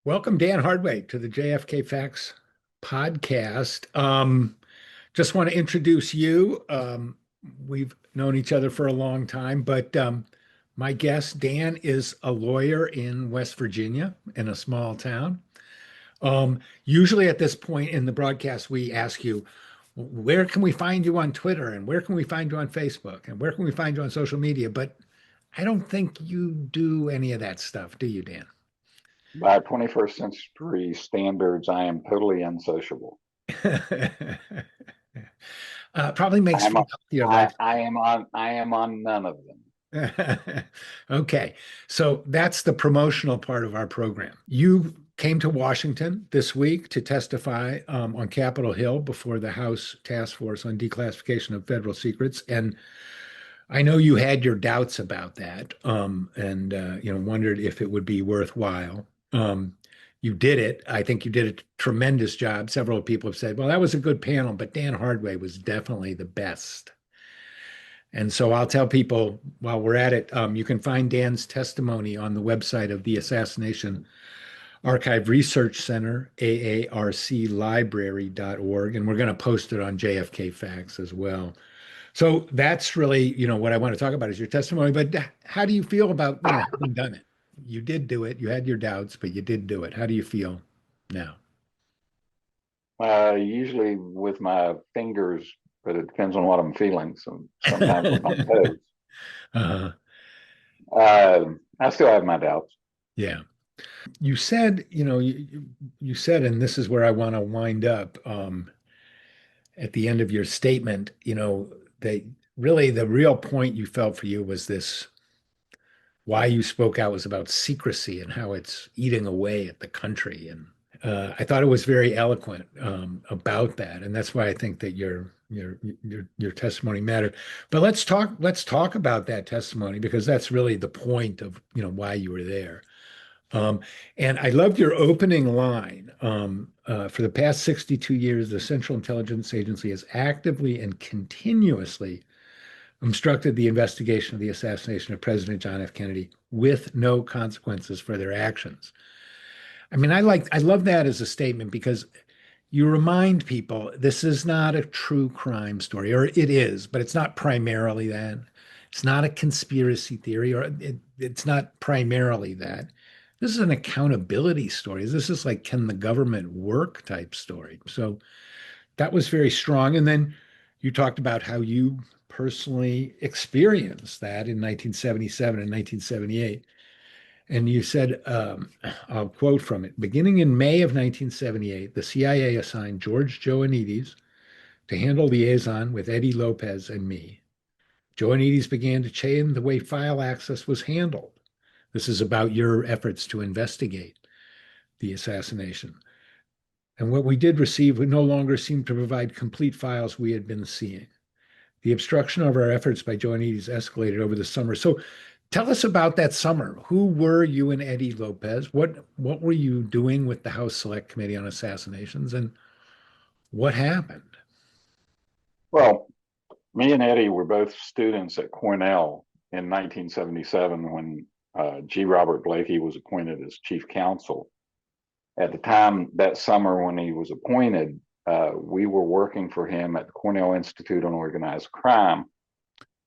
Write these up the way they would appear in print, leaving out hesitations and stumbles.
Welcome, Dan Hardway, to the JFK Facts podcast. Just want to introduce you. We've known each other for a long time, but my guest, Dan, is a lawyer in West Virginia in a small town. Usually at this point in the broadcast, we ask you, where can we find you on Twitter and where can we find you on Facebook and where can we find you on social media? But I don't think you do any of that stuff, do you, Dan? By 21st century standards, I am totally unsociable. Probably makes I'm for on, a healthier life. I am on none of them. Okay, so that's the promotional part of our program. You came to Washington this week to testify on Capitol Hill before the House Task Force on Declassification of Federal Secrets, and I know you had your doubts about that, and wondered if it would be worthwhile. You did it. I think you did a tremendous job. Several people have said, "Well, that was a good panel, but Dan Hardway was definitely the best." And so I'll tell people while we're at it, you can find Dan's testimony on the website of the Assassination Archive Research Center, aarclibrary.org, and we're going to post it on JFK Facts as well. So that's really, what I want to talk about is your testimony. But how do you feel about, having done it? You did do it. You had your doubts, but you did do it. How do you feel now? Usually with my fingers, but it depends on what I'm feeling. So sometimes with my toes. Uh, I still have my doubts. yeah. You said, you said, and this is where I want to wind up, at the end of your statement, that really the real point you felt for you was this, why you spoke out was about secrecy and how it's eating away at the country. And I thought it was very eloquent about that, and that's why I think that your testimony mattered. But let's talk about that testimony because that's really the point of why you were there. Um, and I loved your opening line. For the past 62 years, the Central Intelligence Agency has actively and continuously obstructed the investigation of the assassination of President John F. Kennedy with no consequences for their actions. I mean, I love that as a statement because you remind people this is not a true crime story, or it is, but it's not primarily that. It's not a conspiracy theory, or it's not primarily that. This is an accountability story. This is like, can the government work type story. So that was very strong. And then you talked about how you personally experienced that in 1977 and 1978. And you said, I'll quote from it, beginning in May of 1978, the CIA assigned George Joannides to handle liaison with Eddie Lopez and me. Joannides began to change the way file access was handled. This is about your efforts to investigate the assassination. And what we did receive would no longer seem to provide complete files we had been seeing. The obstruction of our efforts by Joannides escalated over the summer. So tell us about that summer. Who were you and Eddie Lopez? What were you doing with the House Select Committee on Assassinations, and what happened? Well, me and Eddie were both students at Cornell in 1977 when G. Robert Blakey was appointed as chief counsel. At the time that summer when he was appointed, we were working for him at the Cornell Institute on Organized Crime,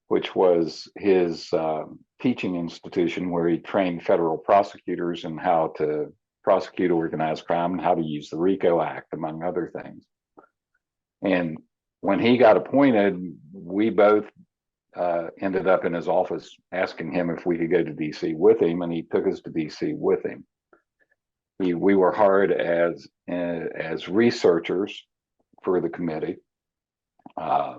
which was his teaching institution where he trained federal prosecutors in how to prosecute organized crime and how to use the RICO Act, among other things. And when he got appointed, we both ended up in his office asking him if we could go to DC with him, and he took us to DC with him. We were hired as researchers for the committee. I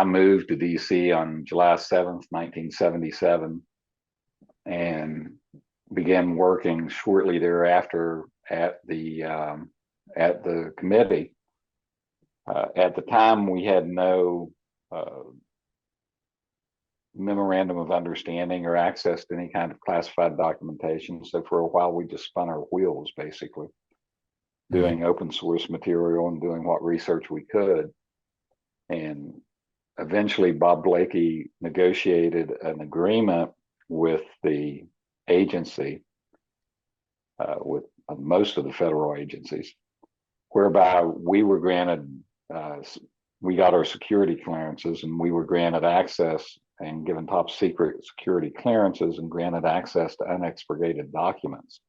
moved to DC on July 7th, 1977, and began working shortly thereafter at the committee. At the time, we had no memorandum of understanding or access to any kind of classified documentation. So for a while, we just spun our wheels, basically, doing open source material and doing what research we could. And eventually, Bob Blakey negotiated an agreement with the agency with most of the federal agencies, whereby we were granted, we got our security clearances and we were granted access and given top secret security clearances and granted access to unexpurgated documents.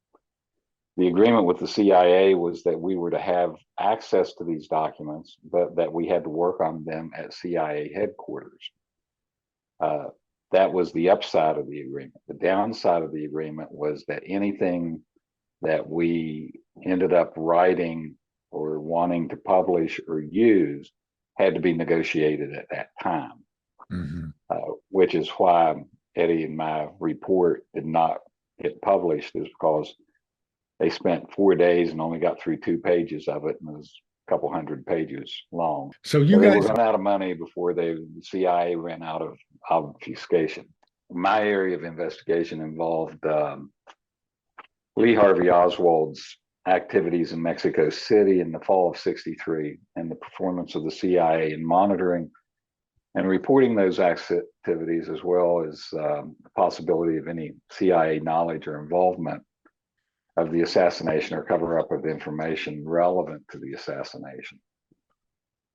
The agreement with the CIA was that we were to have access to these documents, but that we had to work on them at CIA headquarters. That was the upside of the agreement. The downside of the agreement was that anything that we ended up writing or wanting to publish or use had to be negotiated at that time, which is why Eddie and my report did not get published, is because they spent 4 days and only got through 2 pages of it, and it was a couple hundred pages long. So they were running out of money before the CIA ran out of obfuscation. My area of investigation involved Lee Harvey Oswald's activities in Mexico City in the fall of '63 and the performance of the CIA in monitoring and reporting those activities, as well as the possibility of any CIA knowledge or involvement of the assassination or cover up of information relevant to the assassination.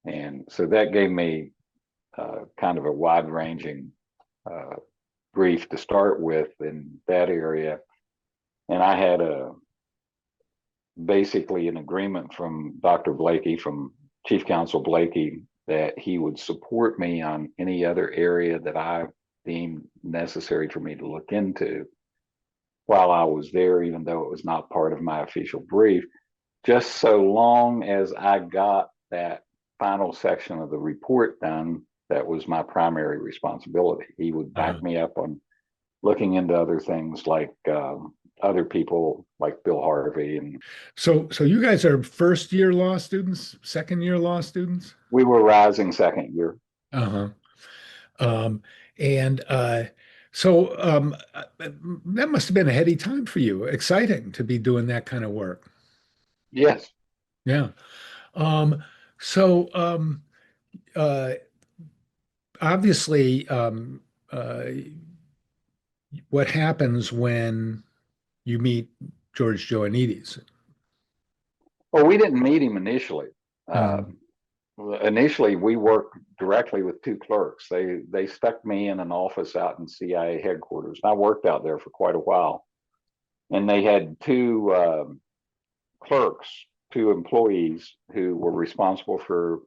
And so that gave me kind of a wide ranging brief to start with in that area. And I had basically an agreement from Dr. Blakey, from Chief Counsel Blakey, that he would support me on any other area that I deemed necessary for me to look into while I was there, even though it was not part of my official brief, just so long as I got that final section of the report done. That was my primary responsibility. He would back me up on looking into other things, like other people like Bill Harvey. And so you guys are first year law students, second year law students? We were rising second year. So that must have been a heady time for you. Exciting to be doing that kind of work. Yes. Yeah. So obviously, what happens when you meet George Joannides? Well, we didn't meet him initially. Initially, we worked directly with 2 clerks. They stuck me in an office out in CIA headquarters. I worked out there for quite a while, and they had 2 clerks, 2 employees who were responsible for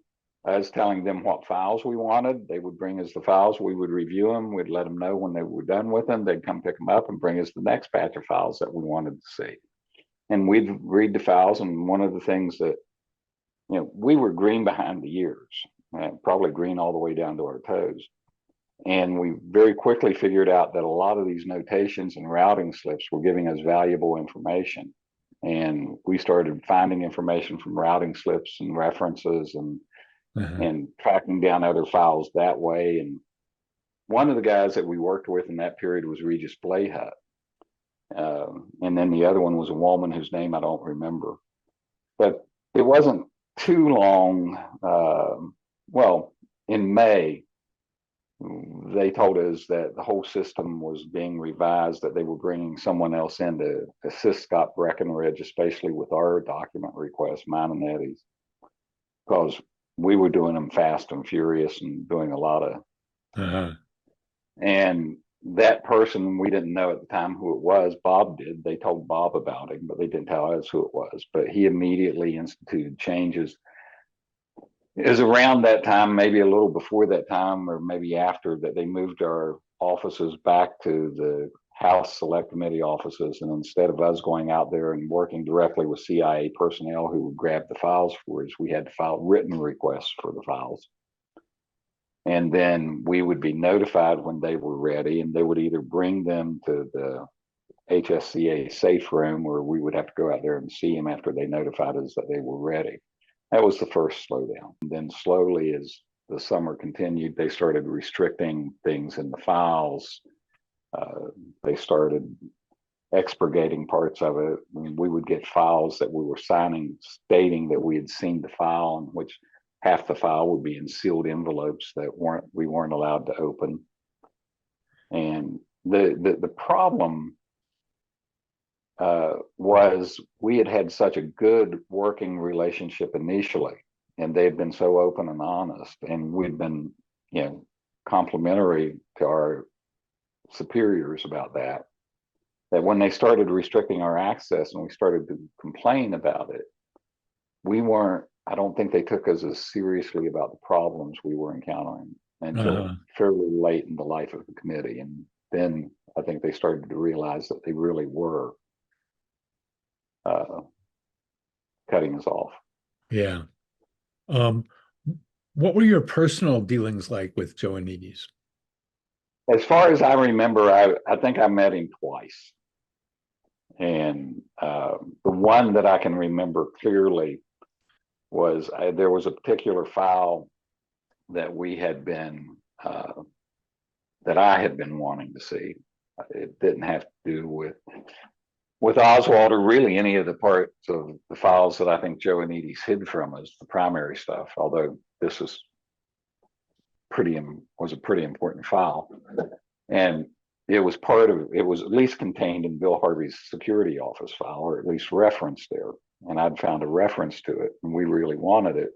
us telling them what files we wanted. They would bring us the files. We would review them. We'd let them know when they were done with them. They'd come pick them up and bring us the next batch of files that we wanted to see. And we'd read the files. And one of the things that, we were green behind the ears, probably green all the way down to our toes. And we very quickly figured out that a lot of these notations and routing slips were giving us valuable information. And we started finding information from routing slips and references and tracking down other files that way. And one of the guys that we worked with in that period was Regis Blayhut. And then the other one was a woman whose name I don't remember. But it wasn't too long. Well, in May, they told us that the whole system was being revised, that they were bringing someone else in to assist Scott Breckenridge, especially with our document requests, mine and Eddie's, because we were doing them fast and furious and doing a lot of. And that person, we didn't know at the time who it was. Bob did. They told Bob about him, but they didn't tell us who it was. But he immediately instituted changes. It was around that time, maybe a little before that time, or maybe after, that they moved our offices back to the House Select Committee offices. And instead of us going out there and working directly with CIA personnel who would grab the files for us, we had to file written requests for the files. And then we would be notified when they were ready, and they would either bring them to the HSCA safe room, or we would have to go out there and see them after they notified us that they were ready. That was the first slowdown. And then slowly, as the summer continued, they started restricting things in the files. They started expurgating parts of it. I mean, we would get files that we were signing stating that we had seen the file, in which half the file would be in sealed envelopes that we weren't allowed to open. And the problem was we had had such a good working relationship initially, and they had been so open and honest, and we'd been, complimentary to our superiors about that, that when they started restricting our access and we started to complain about it, I don't think they took us as seriously about the problems we were encountering until Uh-huh. fairly late in the life of the committee. And then I think they started to realize that they really were uh, cutting us off. Yeah. Um, what were your personal dealings like with Joannides? As far as I remember, I think I met him twice. And the one that I can remember clearly was there was a particular file that we had been, that I had been wanting to see. It didn't have to do with Oswald or really any of the parts of the files that I think Joannides hid from us, the primary stuff, although this was a pretty important file. And it was at least contained in Bill Harvey's security office file, or at least referenced there. And I'd found a reference to it, and we really wanted it.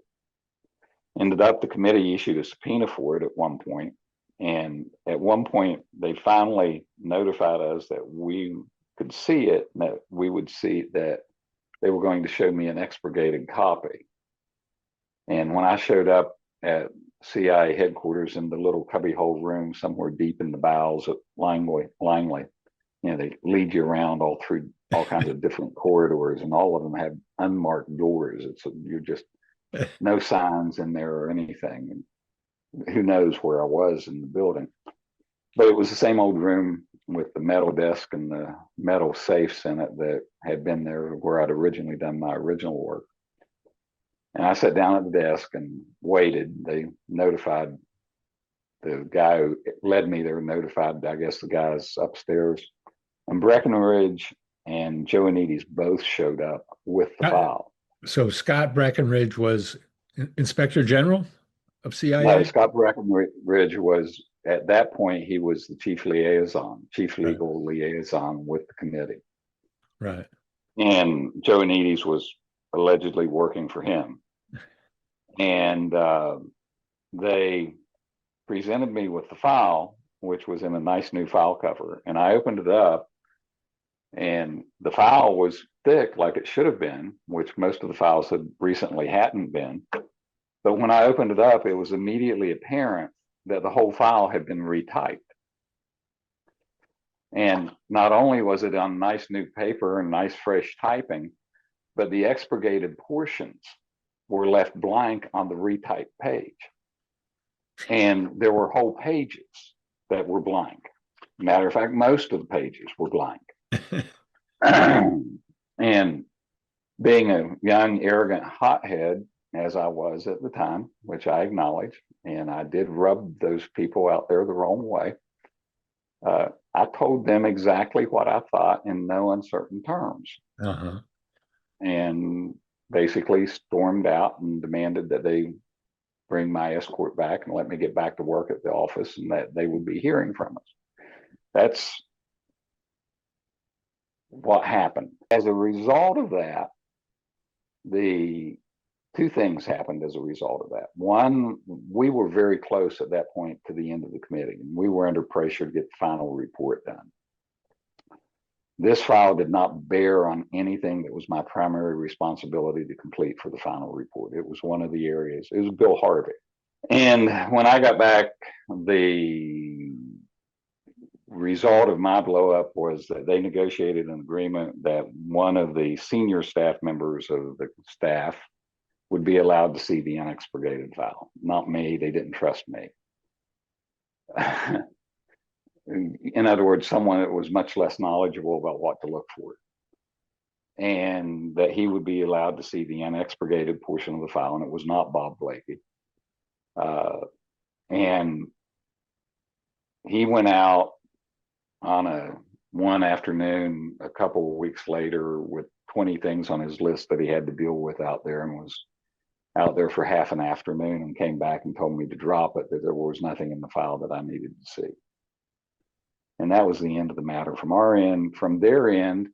Ended up, the committee issued a subpoena for it at one point. And at one point, they finally notified us that we could see it, and that we would see that they were going to show me an expurgated copy. And when I showed up at CIA headquarters in the little cubbyhole room somewhere deep in the bowels of Langley, they lead you around all through all kinds of different corridors, and all of them have unmarked doors. You're just no signs in there or anything. And who knows where I was in the building? But it was the same old room with the metal desk and the metal safes in it that had been there where I'd originally done my original work. And I sat down at the desk and waited. They notified the guy who led me there, notified, I guess, the guys upstairs. And Breckenridge and Joannides both showed up with the Uh, file. So Scott Breckenridge was Inspector General of No, CIA? Scott Breckenridge was, at that point, he was the chief Right, legal liaison with the committee. right. And Joannides was allegedly working for him. And they presented me with the file, which was in a nice new file cover. And I opened it up, and the file was thick like it should have been, which most of the files had recently hadn't been. But when I opened it up, it was immediately apparent that the whole file had been retyped. And not only was it on nice new paper and nice fresh typing, but the expurgated portions were left blank on the retyped page. And there were whole pages that were blank. Matter of fact, most of the pages were blank. And being a young, arrogant hothead, as I was at the time, which I acknowledge, and I did rub those people out there the wrong way, I told them exactly what I thought in no uncertain terms. Uh-huh. And basically stormed out and demanded that they bring my escort back and let me get back to work at the office, and that they would be hearing from us. That's what happened. As a result of that, the two things happened as a result of that. One, we were very close at that point to the end of the committee, and we were under pressure to get the final report done. This file did not bear on anything that was my primary responsibility to complete for the final report. It was one of the areas, it was Bill Harvey. And when I got back, the result of my blow up was that they negotiated an agreement that one of the senior staff members of the staff would be allowed to see the unexpurgated file. Not me, they didn't trust me. In other words, someone that was much less knowledgeable about what to look for. And that he would be allowed to see the unexpurgated portion of the file, and it was not Bob Blakey. And he went out on one afternoon a couple of weeks later with 20 things on his list that he had to deal with out there, and was out there for half an afternoon, and came back and told me to drop it, that there was nothing in the file that I needed to see. And that was the end of the matter from our end. From their end,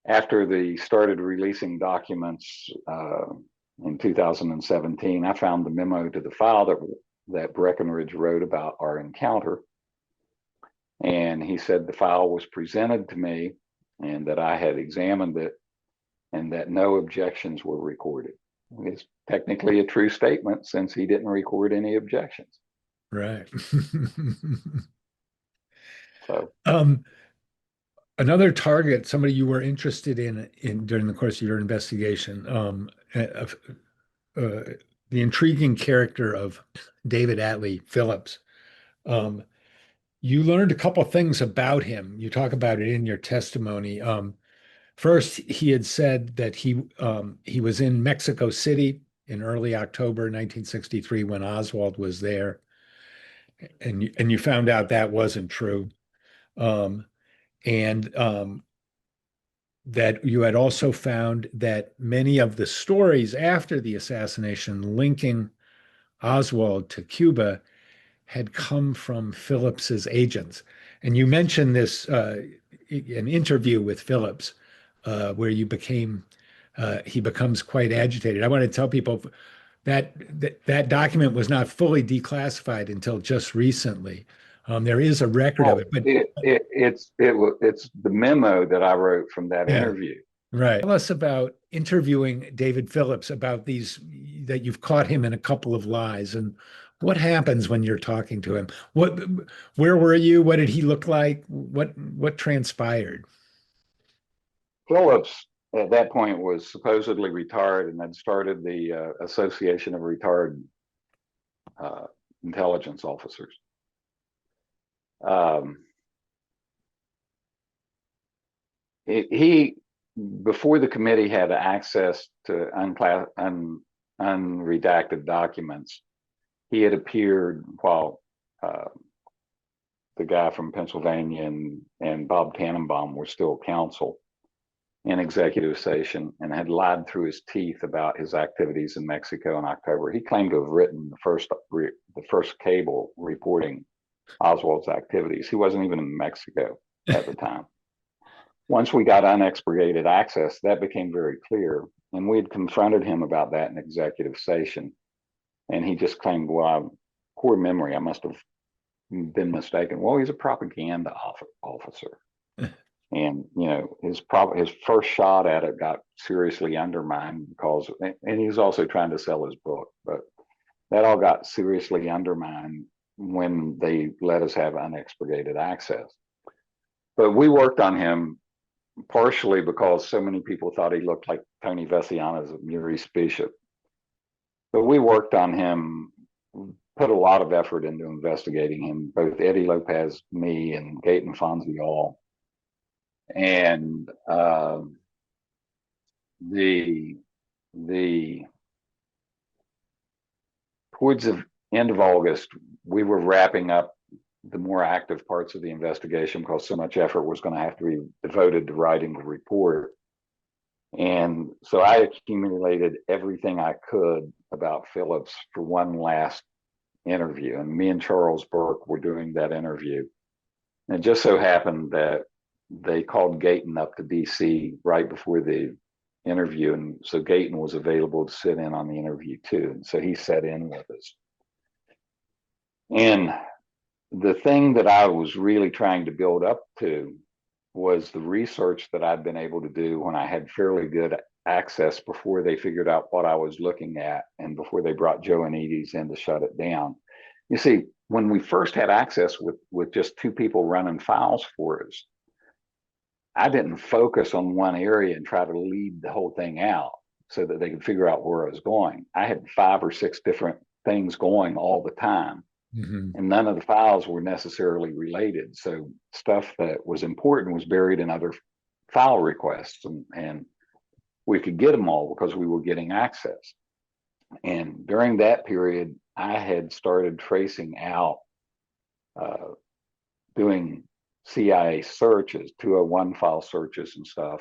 after they started releasing documents in 2017, I found the memo to the file that Breckenridge wrote about our encounter. And he said the file was presented to me and that I had examined it and that no objections were recorded. It's technically a true statement since he didn't record any objections. Right. So, Another target, somebody you were interested in during the course of your investigation, the intriguing character of David Atley Phillips. Um, you learned a couple things about him. You talk about it in your testimony. First, he had said that he was in Mexico City in early October 1963 when Oswald was there, and you found out that wasn't true. Um, and that you had also found that many of the stories after the assassination linking Oswald to Cuba had come from Phillips's agents. And you mentioned this an interview with Phillips where he becomes quite agitated. I want to tell people that document was not fully declassified until just recently. There is a record of well, it, but it's the memo that I wrote from that yeah. interview. Right. Tell us about interviewing David Phillips about these, that you've caught him in a couple of lies, and what happens when you're talking to him? Where were you? What did he look like? What transpired? Phillips at that point was supposedly retired and had started the Association of Retired uh, Intelligence Officers. Um, he before the committee had access to unredacted documents, he had appeared while the guy from Pennsylvania and Bob Tannenbaum were still counsel in executive session and had lied through his teeth about his activities in Mexico in October. He claimed to have written the first cable reporting Oswald's activities. He wasn't even in Mexico at the time. Once we got unexpurgated access, that became very clear. And we had confronted him about that in executive session. And he just claimed, well, poor memory, I must have been mistaken. Well, he's a propaganda officer. And his first shot at it got seriously undermined because, and he was also trying to sell his book, but that all got seriously undermined when they let us have unexpurgated access. But we worked on him partially because so many people thought he looked like Tony Vessiana's Maurice Bishop. But we worked on him, put a lot of effort into investigating him, both Eddie Lopez, me, and Gaten Fonzie all. And the towards the end of August, we were wrapping up the more active parts of the investigation because so much effort was going to have to be devoted to writing the report. And so I accumulated everything I could about Phillips for one last interview. And me and Charles Burke were doing that interview. And it just so happened that they called Gaten up to DC right before the interview. And so Gaten was available to sit in on the interview too. And so he sat in with us. And the thing that I was really trying to build up to was the research that I'd been able to do when I had fairly good access before they figured out what I was looking at and before they brought Joannides in to shut it down. You see, when we first had access with just two people running files for us, I didn't focus on one area and try to lead the whole thing out so that they could figure out where I was going. I had 5 or 6 different things going all the time. Mm-hmm. And none of the files were necessarily related. So stuff that was important was buried in other file requests, and we could get them all because we were getting access. And during that period, I had started tracing out, doing CIA searches, 201 file searches and stuff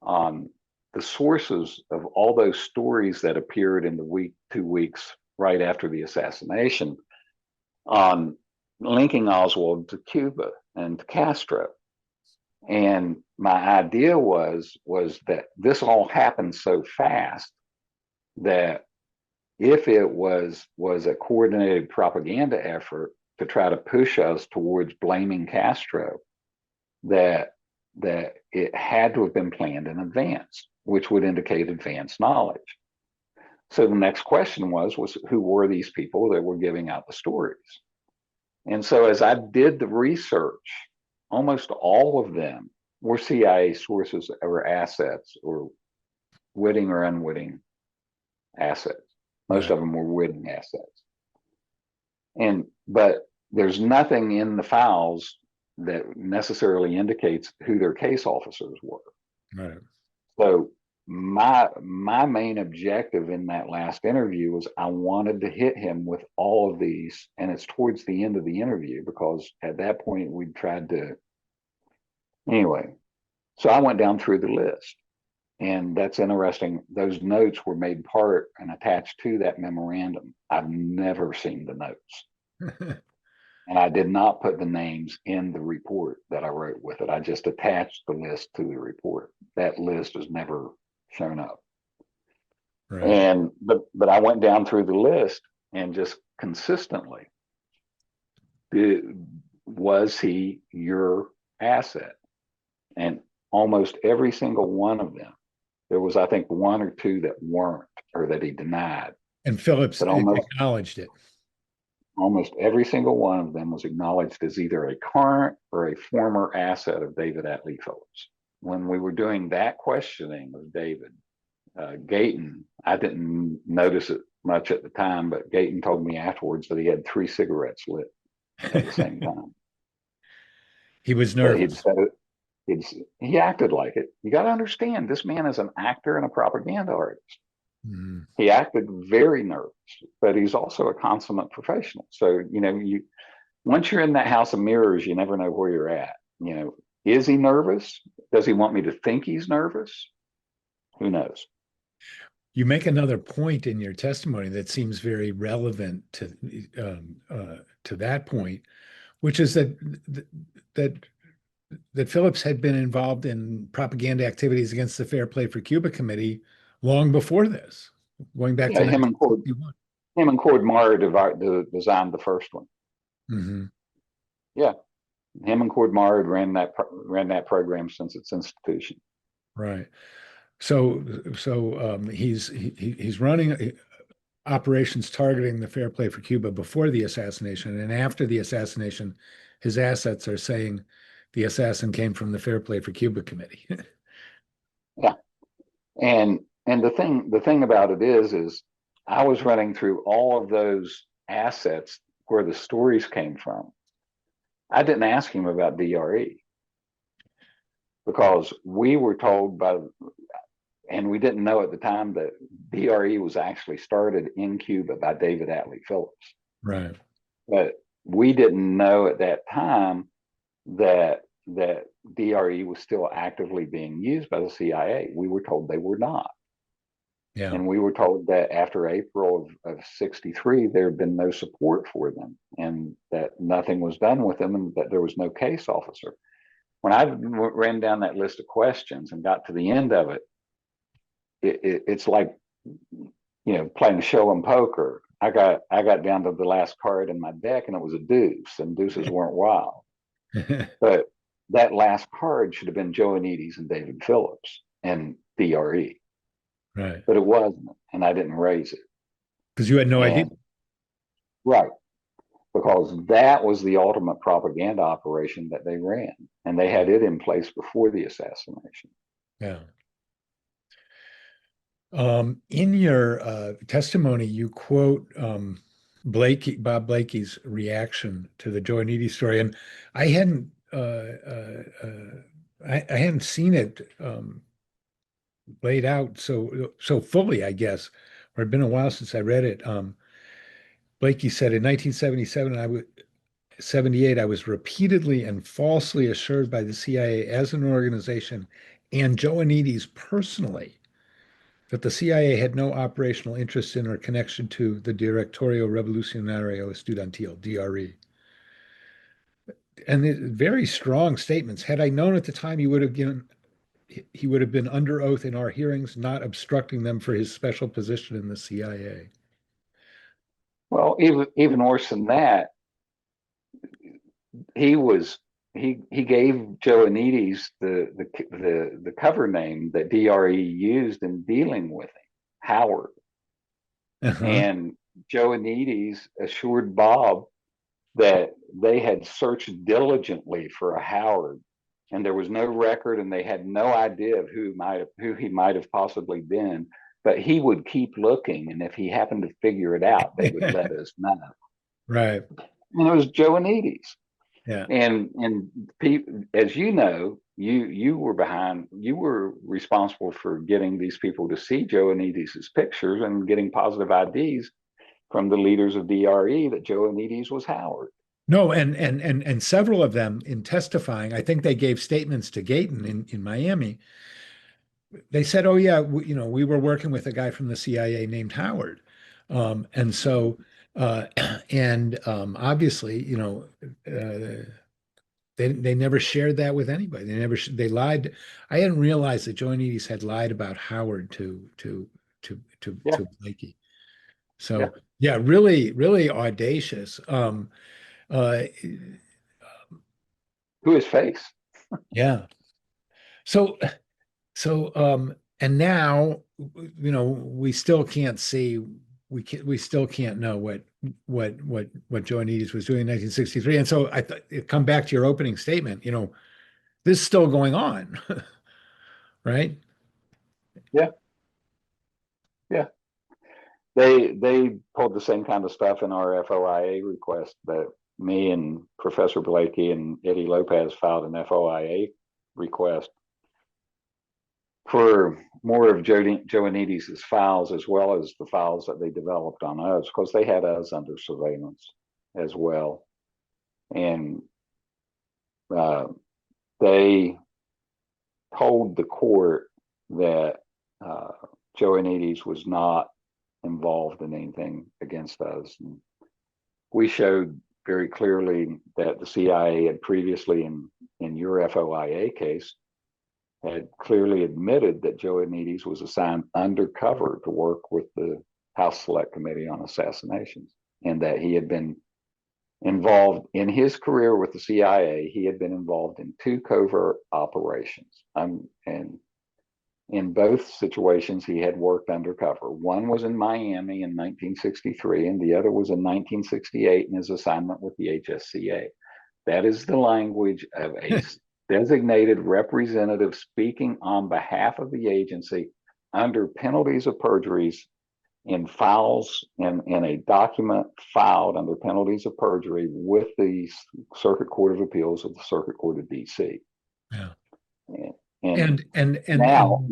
on the sources of all those stories that appeared in the 2 weeks right after the assassination on linking Oswald to Cuba and to Castro. And my idea was that this all happened so fast that if it was a coordinated propaganda effort to try to push us towards blaming Castro, that it had to have been planned in advance, which would indicate advanced knowledge. So the next question was who were these people that were giving out the stories? And so as I did the research, almost all of them were CIA sources or assets, or witting or unwitting assets. Most Right. of them were witting assets. But there's nothing in the files that necessarily indicates who their case officers were. Right. So my main objective in that last interview was I wanted to hit him with all of these, and it's towards the end of the interview because at that point we'd tried to anyway. So I went down through the list, and that's interesting. Those notes were made part and attached to that memorandum. I've never seen the notes. And I did not put the names in the report that I wrote with it. I just attached the list to the report. That list has never shown up. Right. And but I went down through the list and just consistently, was he your asset? And almost every single one of them, there was I think one or two that weren't, or that he denied. And Phillips But acknowledged it. almost every single one of them was acknowledged as either a current or a former asset of David Atley Phillips. When we were doing that questioning of David, Gayton, I didn't notice it much at the time, but Gayton told me afterwards that he had 3 cigarettes lit at the same time. He was But he'd nervous. said it, he acted like it. You got to understand, this man is an actor and a propaganda artist. Mhm. He acted very nervous, but he's also a consummate professional. So, you once you're in that house of mirrors, you never know where you're at. Is he nervous? Does he want me to think he's nervous? Who knows? You make another point in your testimony that seems very relevant to that point, which is that that Phillips had been involved in propaganda activities against the Fair Play for Cuba Committee long before this, going back Yeah, to 1961. him and Cord Meyer designed the first one. Hmm. Yeah, him and Cord Meyer ran that program since its institution. Right. So he's running operations targeting the Fair Play for Cuba before the assassination, and after the assassination, his assets are saying the assassin came from the Fair Play for Cuba Committee. Yeah, and the thing about it is I was running through all of those assets where the stories came from. I didn't ask him about DRE because we were told and we didn't know at the time that DRE was actually started in Cuba by David Atley Phillips. Right. But we didn't know at that time that DRE was still actively being used by the CIA. We were told they were not. Yeah. And we were told that after April of 63, there had been no support for them and that nothing was done with them and that there was no case officer. When I ran down that list of questions and got to the end of it, it's like, playing show and poker. I got down to the last card in my deck and it was a deuce, and deuces weren't wild. But that last card should have been Joannides and David Phillips and DRE, Right. but it wasn't, and I didn't raise it. Because you had no idea. And right, because that was the ultimate propaganda operation that they ran, and they Yeah. had it in place before the assassination. Yeah. In your testimony, you quote Bob Blakey's reaction to the Joannides story, and I hadn't I hadn't seen it laid out so fully, I guess, or it'd been a while since I read it. Blakey said in 1977, 78, I was repeatedly and falsely assured by the CIA as an organization and Joannides personally that the CIA had no operational interest in or connection to the Directorio Revolucionario Estudiantil, DRE. very strong statements. Had I known at the time he would have been under oath in our hearings, not obstructing them for his special position in the CIA. Well, even worse than that, he was he gave Joannides the cover name that DRE used in dealing with him, Howard. Uh-huh. And Joannides assured Bob that they had searched diligently for a Howard, and there was no record, and they had no idea of who he might have possibly been. But he would keep looking, and if he happened to figure it out, they would let us know. Right. And it was Joannides. Yeah. And as you know, you were responsible for getting these people to see Joannides's pictures and getting positive IDs from the leaders of DRE that Joannides was Howard. No, and several of them in testifying, I think they gave statements to Gayton in Miami. They said, "Oh yeah, we were working with a guy from the CIA named Howard," and so and obviously, they never shared that with anybody. They lied. I hadn't realized that Joannides had lied about Howard Yeah, to Blakey. yeah. So yeah, really, really audacious. Uh, To his face. yeah. So and now, we still can't see, we still can't know what Joannides was doing in 1963. And so I thought it come back to your opening statement, this is still going on, right? Yeah, yeah. They pulled the same kind of stuff in our FOIA request that me and Professor Blakey and Eddie Lopez filed an FOIA request for more of Joannides' files, as well as the files that they developed on us, because they had us under surveillance as well. And uh, they told the court that uh, Joannides was not involved in anything against us. And we showed very clearly that the CIA had previously, in your FOIA case, had clearly admitted that Joannides was assigned undercover to work with the House Select Committee on Assassinations, and that he had been involved in his career with the CIA. He had been involved in two covert operations. And in both situations, he had worked undercover. One was in Miami in 1963, and the other was in 1968 in his assignment with the HSCA. That is the language of a designated representative speaking on behalf of the agency under penalties of perjuries in files in a document filed under penalties of perjury with the Circuit Court of Appeals of the Circuit Court of DC. Yeah. And And now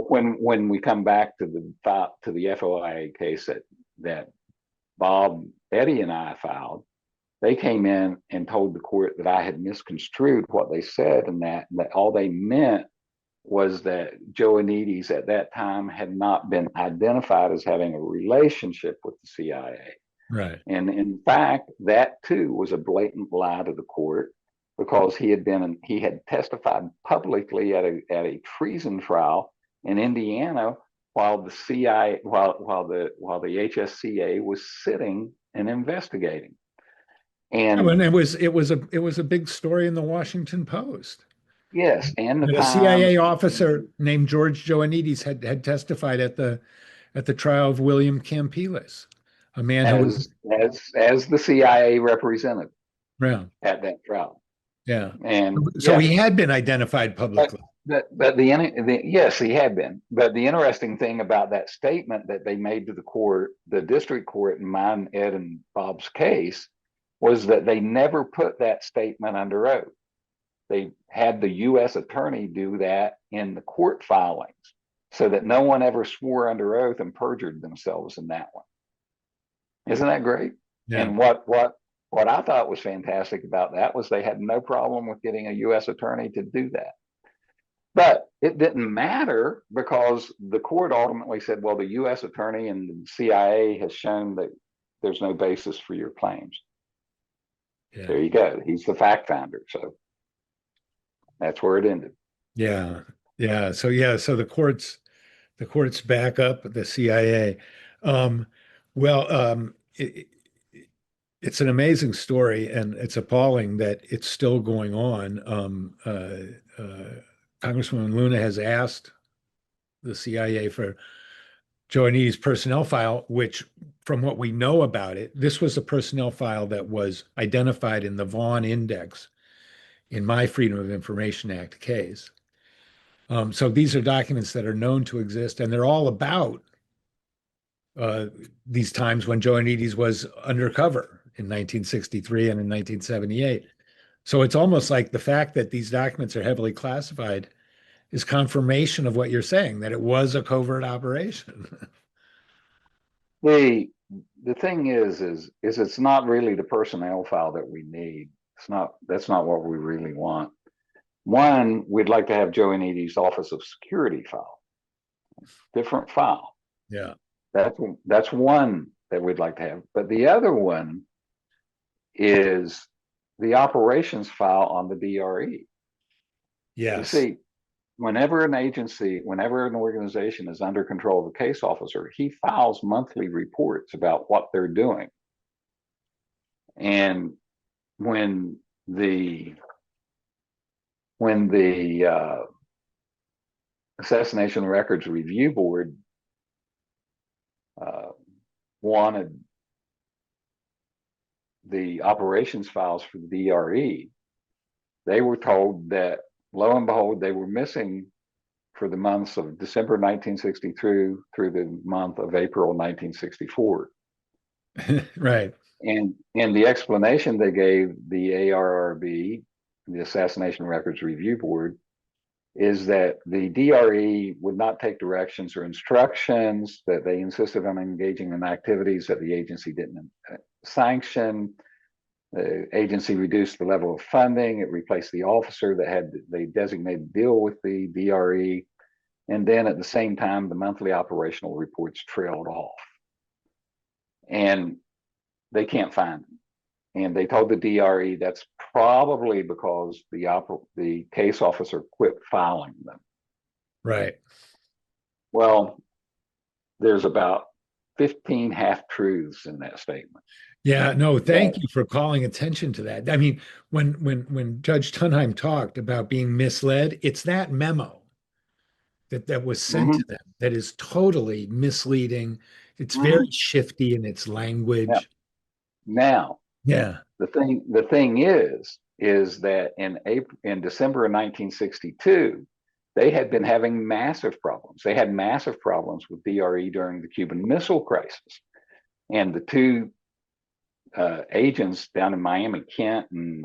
when we come back to the FOIA case that Bob, Eddie, and I filed, they came in and told the court that I had misconstrued what they said, and that all they meant was that Joannides at that time had not been identified as having a relationship with the CIA. right. And in fact, that too was a blatant lie to the court, because he had testified publicly at a treason trial in Indiana while the CIA while the HSCA was sitting and investigating. Oh, And and it was a big story in the Washington Post yes, and the that a Times, CIA officer named George Joannides had testified at the trial of William Campiles, a man who was as the CIA representative around. at that trial. Yeah. And So yeah, he had been identified but publicly. yes, he had been. But the interesting thing about that statement that they made to the court, the district court in mine, Ed, and Bob's case, was that they never put that statement under oath. They had the U.S. attorney do that in the court filings, so that no one ever swore under oath and perjured themselves in that one. Isn't that great? Yeah. And what I thought was fantastic about that was they had no problem with getting a U.S. attorney to do that. But it didn't matter, because the court ultimately said, well, the U.S. attorney and the CIA has shown that there's no basis for your claims. Yeah. There you go. He's the fact finder. So that's where it ended. Yeah. Yeah. So yeah, so the courts back up the CIA. Um, well, it's an amazing story, and it's appalling that it's still going on. Congresswoman Luna has asked the CIA for Joannides' personnel file, which, from what we know about it, this was a personnel file that was identified in the Vaughn Index in my Freedom of Information Act case. So these are documents that are known to exist, and they're all about uh, these times when Joannides was undercover in 1963 and in 1978. So it's almost like the fact that these documents are heavily classified is confirmation of what you're saying, that it was a covert operation. The the thing is it's not really the personnel file that we need. It's not that's not what we really want. One, we'd like to have Joannides' Office of Security file, different file. Yeah. That's one that we'd like to have. But the other one is the operations file on the DRE. You Yes. see, whenever an organization is under control of a case officer, he files monthly reports about what they're doing. And when the when the Assassination Records Review Board uh, wanted the operations files for the DRE, they were told that lo and behold, they were missing for the months of December 1963 through the month of April 1964. Right. And the explanation they gave the ARRB, the Assassination Records Review Board, is that the DRE would not take directions or instructions, that they insisted on engaging in activities that the agency didn't sanction. The agency reduced the level of funding. It replaced the officer that had the designated deal with the DRE. And then at the same time, the monthly operational reports trailed off. And they can't find them. And they told the DRE that's probably because the case officer quit filing them. Right. Well, there's about 15 half truths in that statement. Yeah, no, That, thank you for calling attention to that. I mean, when Judge Tunheim talked about being misled, it's that memo that was sent to mm-hmm, them that is totally misleading. It's very mm-hmm. shifty in its Yeah. language. Now, Yeah, the thing is that in December of 1962, they had been having massive problems. They had massive problems with DRE during the Cuban Missile Crisis, and the two agents down in Miami, Kent and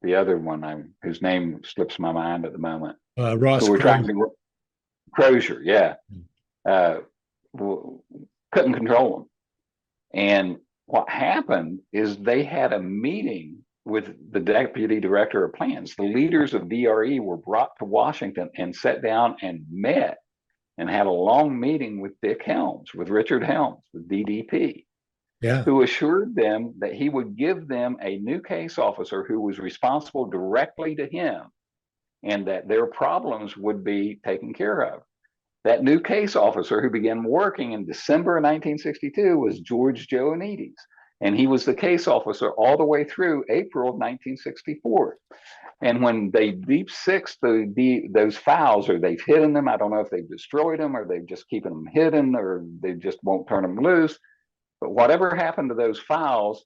the other one, whose name slips my mind at the moment, who Ross were trying Crowe. to Crozier, yeah, uh, couldn't control them. And what happened is they had a meeting with the deputy director of plans. The leaders of DRE were brought to Washington and sat down and met and had a long meeting with Dick Helms, with Richard Helms, the DDP, Yeah, who assured them that he would give them a new case officer who was responsible directly to him and that their problems would be taken care of. That new case officer who began working in December of 1962 was George Joannides, and he was the case officer all the way through April of 1964. And when they deep six those files, or they've hidden them, I don't know if they've destroyed them or they've just keeping them hidden or they just won't turn them loose. But whatever happened to those files,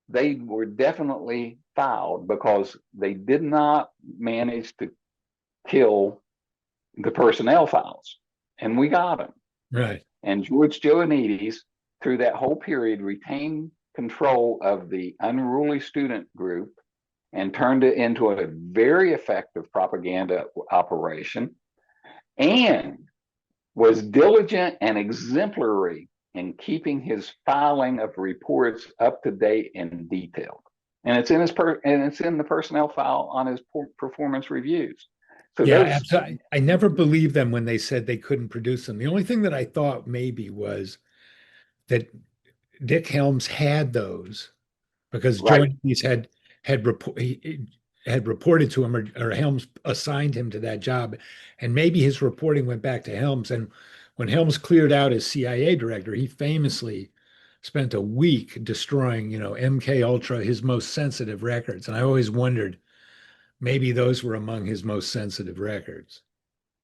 they were definitely filed because they did not manage to kill the personnel files. And we got them. right. And George Joannides, through that whole period, retained control of the unruly student group and turned it into a very effective propaganda operation and was diligent and exemplary in keeping his filing of reports up to date and detailed. And it's in the personnel file on his performance reviews. So Yeah, those, absolutely. I never believed them when they said they couldn't produce them. The only thing that I thought maybe was that Dick Helms had those because right. Joannides had had reported to him, or Helms assigned him to that job, and maybe his reporting went back to Helms. And when Helms cleared out as CIA director, he famously spent a week destroying, MK Ultra, his most sensitive records. And I always wondered, maybe those were among his most sensitive records.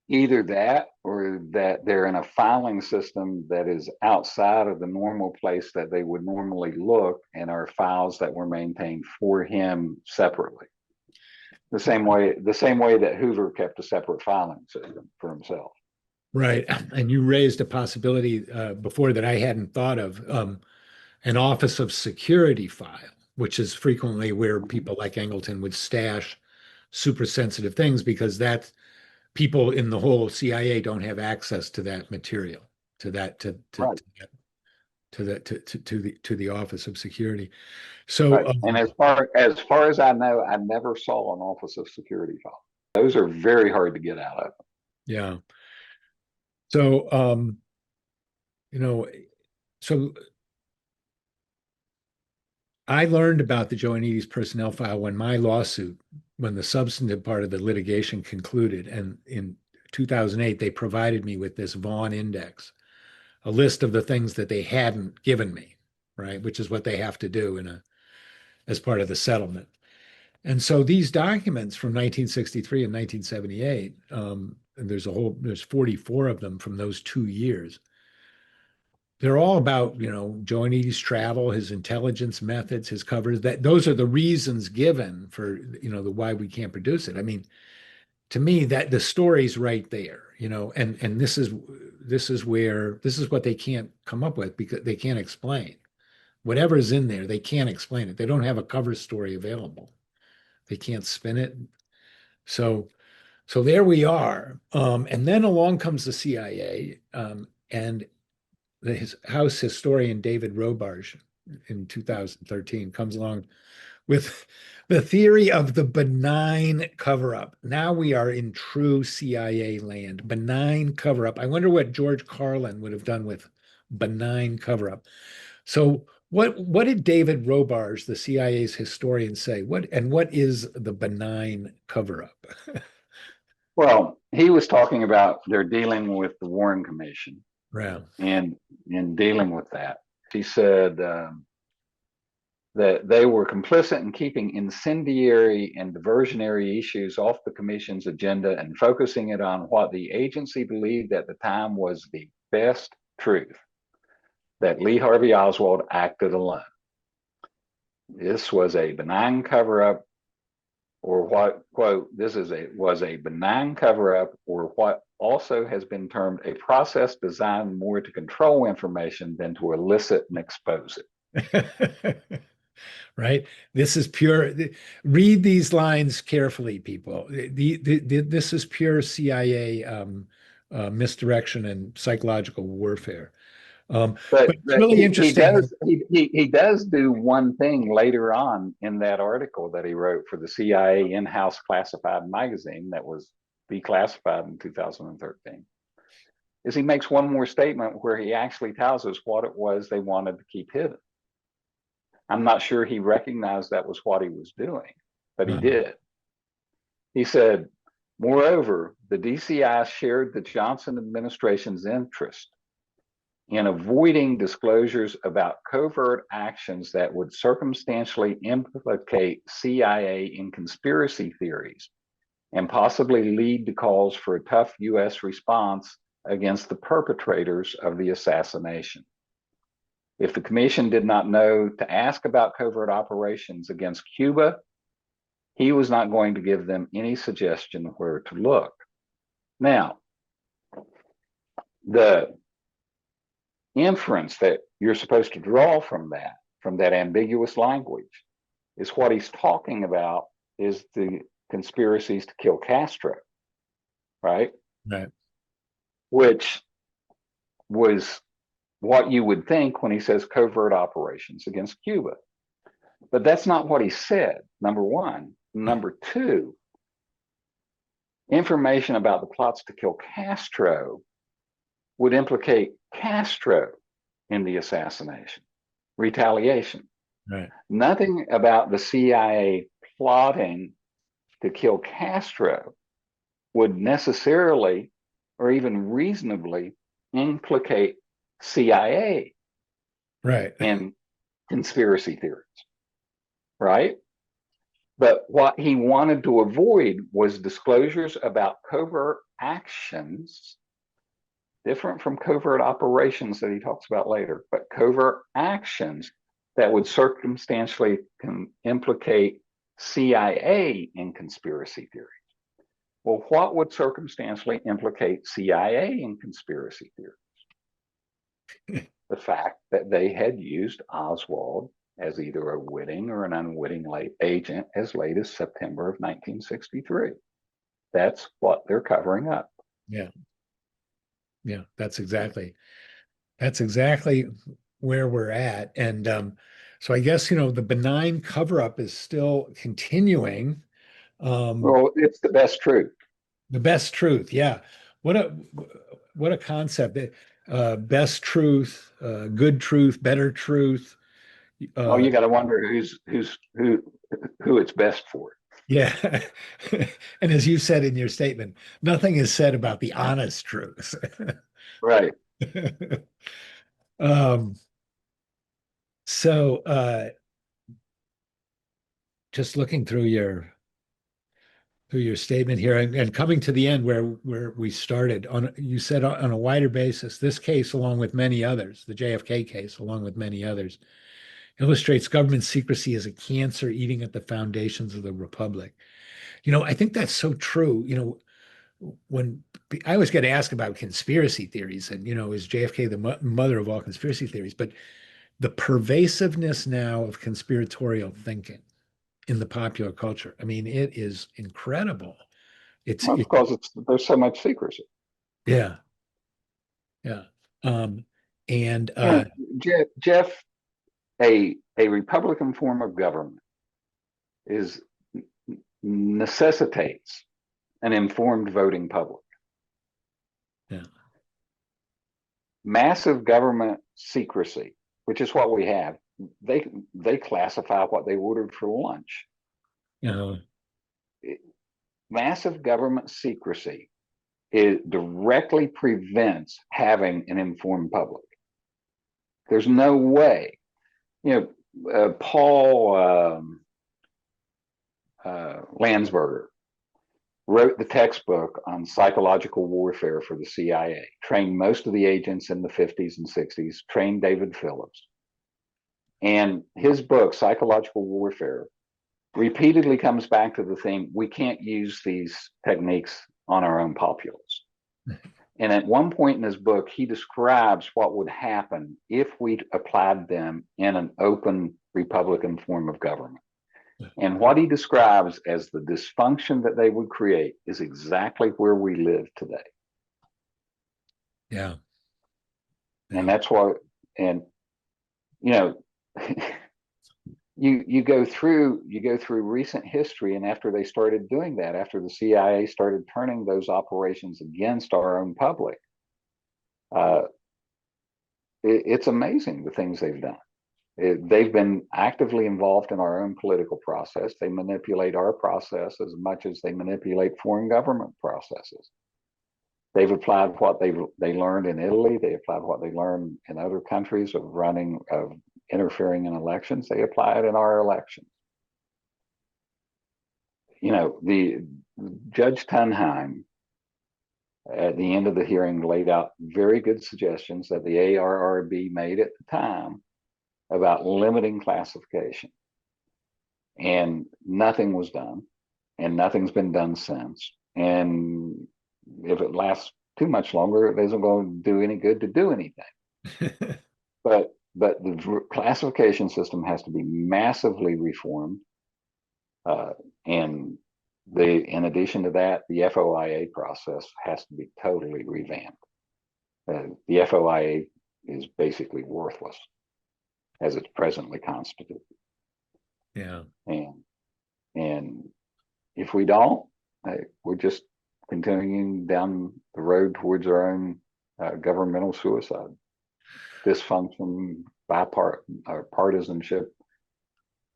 Either that or that they're in a filing system that is outside of the normal place that they would normally look, and are files that were maintained for him separately. The same way that Hoover kept a separate filing system for himself. Right. And you raised a possibility before that I hadn't thought of, an Office of Security file, which is frequently where people like Angleton would stash super sensitive things, because that people in the whole CIA don't have access to that material, to that Right. to the Office of Security. So Right. And as far as I know, I never saw an Office of Security file. Those are very hard to get out of. yeah. So you know, so I learned about the Joannides personnel file when the substantive part of the litigation concluded. And in 2008, they provided me with this Vaughan Index, a list of the things that they hadn't given me, right? Which is what they have to do as part of the settlement. And so these documents from 1963 and 1978, and there's 44 of them from those 2 years. They're all about, Joannides' travel, his intelligence methods, his covers. Those are the reasons given for, the why we can't produce it. I mean, to me, that the story's right there, and this is what they can't come up with, because they can't explain. Whatever's in there, they can't explain it. They don't have a cover story available. They can't spin it. So there we are. And then along comes the CIA, and his House historian David Robarge in 2013 comes along with the theory of the benign cover-up. Now we are in true CIA land. Benign cover-up. I wonder what George Carlin would have done with benign cover-up. So what did David Robarge, the CIA's historian, say? What is the benign cover-up? Well, he was talking about they're dealing with the Warren Commission, Right. and in dealing with that, he said that they were complicit in keeping incendiary and diversionary issues off the commission's agenda and focusing it on what the agency believed at the time was the best truth, that Lee Harvey Oswald acted alone. This was a benign cover-up, or what, quote, was a benign cover-up, or what also has been termed a process designed more to control information than to elicit and expose it. Right? This is pure. Read these lines carefully, people. This is pure CIA misdirection and psychological warfare. But it's But really he interesting. he does do one thing later on in that article that he wrote for the CIA in-house classified magazine that was declassified in 2013. Is he makes one more statement where he actually tells us what it was they wanted to keep hidden. I'm not sure he recognized that was what he was doing, but he did. He said, moreover, the DCI shared the Johnson administration's interest in avoiding disclosures about covert actions that would circumstantially implicate CIA in conspiracy theories and possibly lead to calls for a tough U.S. response against the perpetrators of the assassination. If the commission did not know to ask about covert operations against Cuba, he was not going to give them any suggestion where to look. Now, the inference that you're supposed to draw from that ambiguous language, is what he's talking about is the conspiracies to kill Castro, right? Right. Which was what you would think when he says covert operations against Cuba. But that's not what he said, number one. Number two, information about the plots to kill Castro would implicate Castro in the assassination, retaliation. Right. Nothing about the CIA plotting to kill Castro would necessarily or even reasonably implicate CIA Right. in conspiracy theories, right? But what he wanted to avoid was disclosures about covert actions, different from covert operations that he talks about later, but covert actions that would circumstantially implicate CIA in conspiracy theory. Well, what would circumstantially implicate CIA in conspiracy theory? The fact that they had used Oswald as either a witting or an unwitting agent as late as September of 1963. That's what they're covering up. Yeah. Yeah. That's exactly where we're at. And so I guess, the benign cover up is still continuing. Um, Well, it's the best truth. the best truth. Yeah. What a what a concept. Best truth, good truth, better truth. Oh, Uh, you got to wonder who it's best for. yeah. And as you said in your statement, nothing is said about the honest truth. Right. Um, so just looking through your statement here and coming to the end where we started on, you said on a wider basis, this case, along with many others, the JFK case, along with many others, illustrates government secrecy as a cancer eating at the foundations of the republic. I think that's so true. When I always get asked about conspiracy theories and, is JFK the mother of all conspiracy theories, but the pervasiveness now of conspiratorial thinking in the popular culture. I mean, it is incredible. It's Well, it, because there's so much secrecy. yeah, yeah. And You know, Jeff, a Republican form of government is necessitates an informed voting public. yeah, Massive government secrecy, which is what we have. They classify what they ordered for lunch. you know, Massive government secrecy, it directly prevents having an informed public. There's no way. Paul Landsberger wrote the textbook on psychological warfare for the CIA, trained most of the agents in the 50s and 60s, trained David Phillips. And his book, Psychological Warfare, repeatedly comes back to the theme we can't use these techniques on our own populace. And at one point in his book, he describes what would happen if we applied them in an open Republican form of government. And what he describes as the dysfunction that they would create is exactly where we live today. yeah, And yeah, that's why, and you know, you go through recent history, and after they started doing that, after the CIA started turning those operations against our own public, uh, it's amazing the things they've done. They've been actively involved in our own political process. They manipulate our process as much as they manipulate foreign government processes. They've applied what they learned in Italy. They applied what they learned in other countries of interfering in elections. They apply it in our elections. The Judge Tunheim at the end of the hearing laid out very good suggestions that the ARRB made at the time about limiting classification. And nothing was done, and nothing's been done since. And if it lasts too much longer, it isn't going to do any good to do anything. But the classification system has to be massively reformed, and in addition to that, the FOIA process has to be totally revamped. The FOIA is basically worthless as it's presently constituted. yeah, And if we don't, we're just continuing down the road towards our own governmental suicide, dysfunction, partisanship,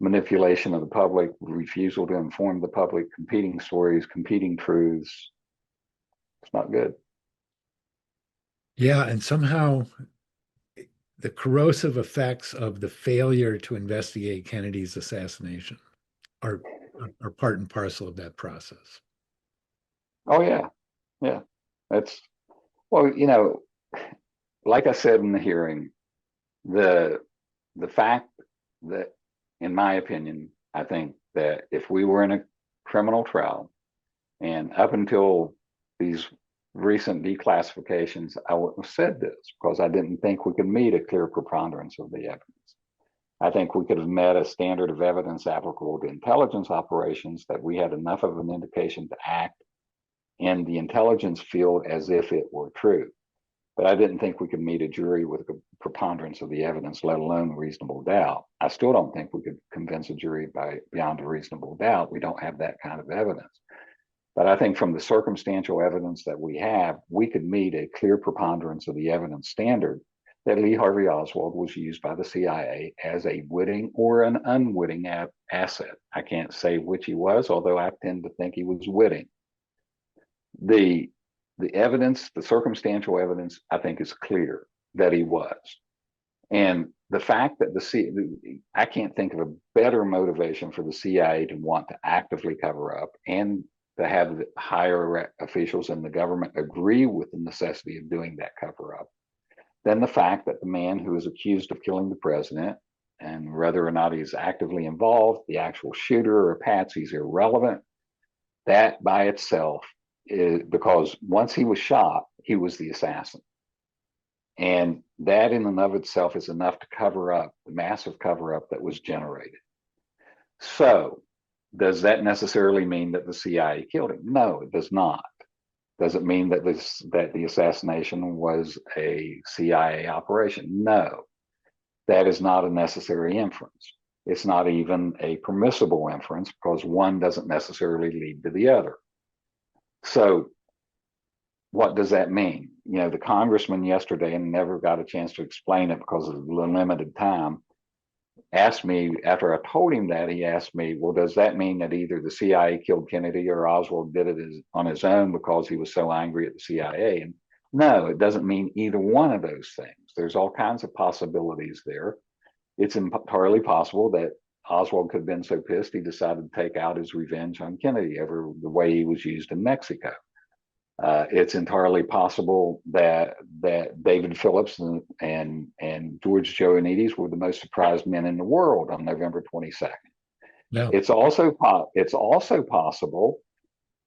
manipulation of the public, refusal to inform the public, competing stories, competing truths. It's not good. Yeah, and somehow the corrosive effects of the failure to investigate Kennedy's assassination are are part and parcel of that process. Oh yeah, yeah. That's well, like I said in the hearing, the the fact that, in my opinion, I think that if we were in a criminal trial, and up until these recent declassifications, I wouldn't have said this because I didn't think we could meet a clear preponderance of the evidence. I think we could have met a standard of evidence applicable to intelligence operations that we had enough of an indication to act in the intelligence field as if it were true. But I didn't think we could meet a jury with a preponderance of the evidence, let alone reasonable doubt. I still don't think we could convince a jury beyond a reasonable doubt. We don't have that kind of evidence. But I think from the circumstantial evidence that we have, we could meet a clear preponderance of the evidence standard that Lee Harvey Oswald was used by the CIA as a witting or an unwitting asset. I can't say which he was, although I tend to think he was witting. The evidence, the circumstantial evidence, I think is clear that he was. And the fact that I can't think of a better motivation for the CIA to want to actively cover up and to have the higher officials in the government agree with the necessity of doing that cover up than the fact that the man who is accused of killing the president, and whether or not he's actively involved, the actual shooter or patsy is irrelevant. That by itself is because once he was shot, he was the assassin. And that in and of itself is enough to cover up the massive cover up that was generated. So, does that necessarily mean that the CIA killed him? No, it does not. Does it mean that the assassination was a CIA operation? No, that is not a necessary inference. It's not even a permissible inference because one doesn't necessarily lead to the other. So what does that mean? The congressman yesterday, and never got a chance to explain it because of the limited time, asked me, after I told him that, he asked me, well, does that mean that either the CIA killed Kennedy or Oswald did it on his own because he was so angry at the CIA? And no, it doesn't mean either one of those things. There's all kinds of possibilities there. It's entirely possible that Oswald could have been so pissed he decided to take out his revenge on Kennedy over the way he was used in Mexico. It's entirely possible that David Phillips and George Joannides were the most surprised men in the world on November 22nd. No. It's also possible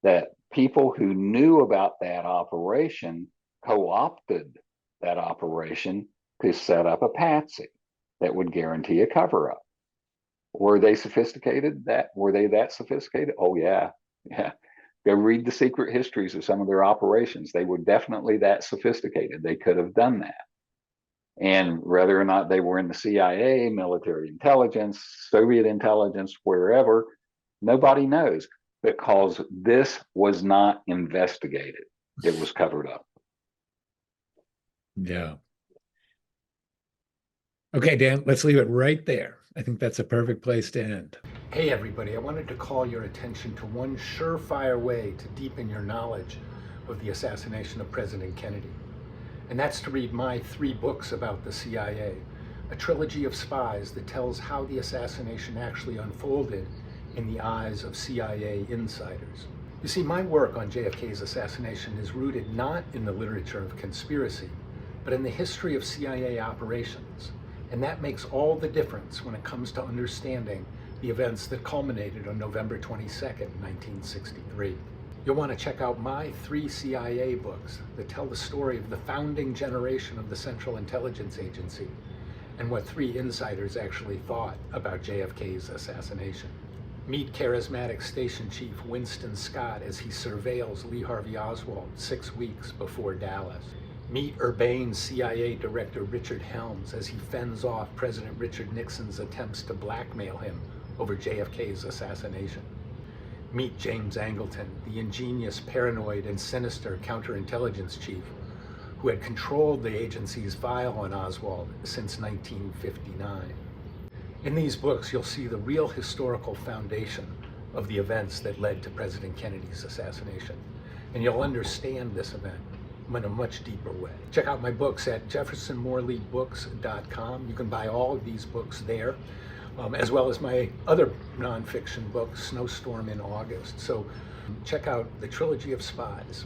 that people who knew about that operation co-opted that operation to set up a patsy that would guarantee a cover-up. Were they sophisticated? Were they that sophisticated? Oh yeah. Go read the secret histories of some of their operations. They were definitely that sophisticated. They could have done that. And whether or not they were in the CIA, military intelligence, Soviet intelligence, wherever, nobody knows because this was not investigated. It was covered up. Yeah. Okay, Dan, let's leave it right there. I think that's a perfect place to end. Hey, everybody, I wanted to call your attention to one surefire way to deepen your knowledge of the assassination of President Kennedy. And that's to read my 3 books about the CIA, a trilogy of spies that tells how the assassination actually unfolded in the eyes of CIA insiders. You see, my work on JFK's assassination is rooted not in the literature of conspiracy, but in the history of CIA operations. And that makes all the difference when it comes to understanding the events that culminated on November 22nd, 1963. You'll want to check out my 3 CIA books that tell the story of the founding generation of the Central Intelligence Agency and what 3 insiders actually thought about JFK's assassination. Meet charismatic Station Chief Winston Scott as he surveils Lee Harvey Oswald 6 weeks before Dallas. Meet urbane CIA Director Richard Helms as he fends off President Richard Nixon's attempts to blackmail him over JFK's assassination. Meet James Angleton, the ingenious, paranoid, and sinister counterintelligence chief who had controlled the agency's file on Oswald since 1959. In these books, you'll see the real historical foundation of the events that led to President Kennedy's assassination. And you'll understand this event in a much deeper way. Check out my books at jeffersonmorleybooks.com. You can buy all of these books there, as well as my other nonfiction book, Snowstorm in August. So check out the Trilogy of Spies.